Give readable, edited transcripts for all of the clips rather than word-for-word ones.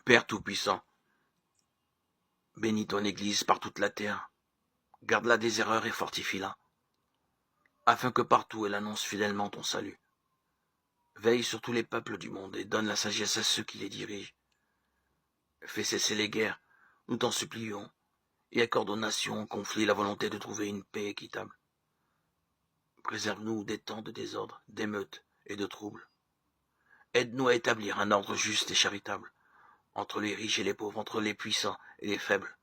Père Tout-Puissant, bénis ton Église par toute la terre, garde-la des erreurs et fortifie-la, afin que partout elle annonce fidèlement ton salut. Veille sur tous les peuples du monde et donne la sagesse à ceux qui les dirigent. Fais cesser les guerres, nous t'en supplions, et accorde aux nations en conflit la volonté de trouver une paix équitable. Préserve-nous des temps de désordre, d'émeutes et de troubles. Aide-nous à établir un ordre juste et charitable, entre les riches et les pauvres, entre les puissants et les faibles,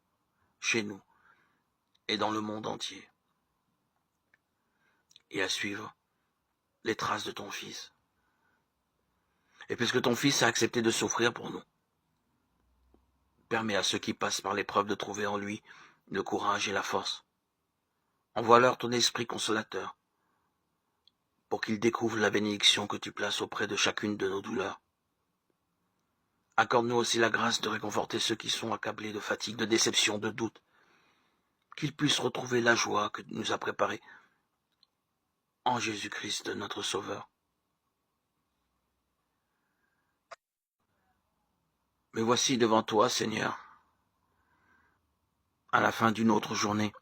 chez nous et dans le monde entier. Et à suivre les traces de ton Fils. Et puisque ton Fils a accepté de souffrir pour nous, permets à ceux qui passent par l'épreuve de trouver en lui le courage et la force. Envoie-leur ton esprit consolateur, pour qu'ils découvrent la bénédiction que tu places auprès de chacune de nos douleurs. Accorde-nous aussi la grâce de réconforter ceux qui sont accablés de fatigue, de déception, de doute, qu'ils puissent retrouver la joie que tu nous as préparée en Jésus-Christ, notre Sauveur. Mais voici devant toi, Seigneur, à la fin d'une autre journée.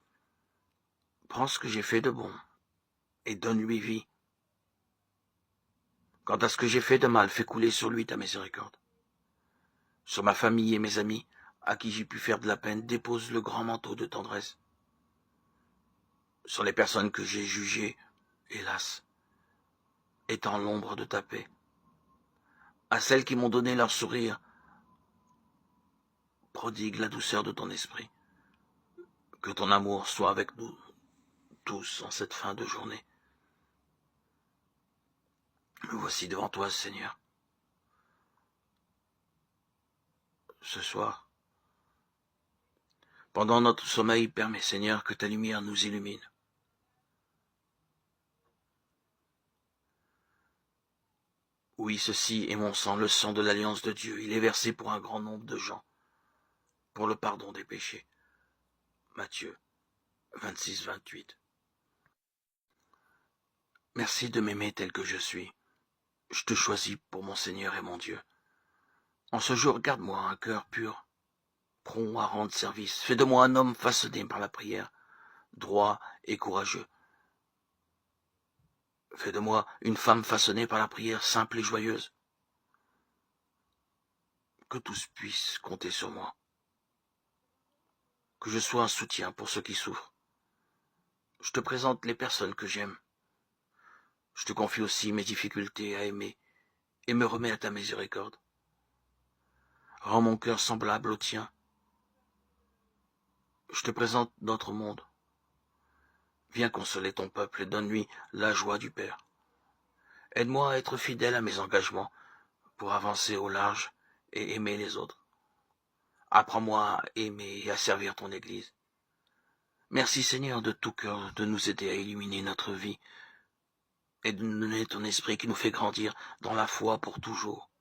Prends ce que j'ai fait de bon et donne-lui vie. Quant à ce que j'ai fait de mal, fais couler sur lui ta miséricorde. Sur ma famille et mes amis, à qui j'ai pu faire de la peine, dépose le grand manteau de tendresse. Sur les personnes que j'ai jugées, hélas, étends l'ombre de ta paix. À celles qui m'ont donné leur sourire, prodigue la douceur de ton esprit. Que ton amour soit avec nous tous en cette fin de journée. Me voici devant toi, Seigneur. Ce soir, pendant notre sommeil, permets, Seigneur, que ta lumière nous illumine. Oui, ceci est mon sang, le sang de l'alliance de Dieu. Il est versé pour un grand nombre de gens, pour le pardon des péchés. Matthieu 26, 28. Merci de m'aimer tel que je suis. Je te choisis pour mon Seigneur et mon Dieu. En ce jour, garde-moi un cœur pur, prompt à rendre service. Fais de moi un homme façonné par la prière, droit et courageux. Fais de moi une femme façonnée par la prière, simple et joyeuse. Que tous puissent compter sur moi. Que je sois un soutien pour ceux qui souffrent. Je te présente les personnes que j'aime. Je te confie aussi mes difficultés à aimer et me remets à ta miséricorde. Rends mon cœur semblable au tien. Je te présente notre monde. Viens consoler ton peuple et donne-lui la joie du Père. Aide-moi à être fidèle à mes engagements pour avancer au large et aimer les autres. Apprends-moi à aimer et à servir ton Église. Merci Seigneur de tout cœur de nous aider à illuminer notre vie et de nous donner ton esprit qui nous fait grandir dans la foi pour toujours.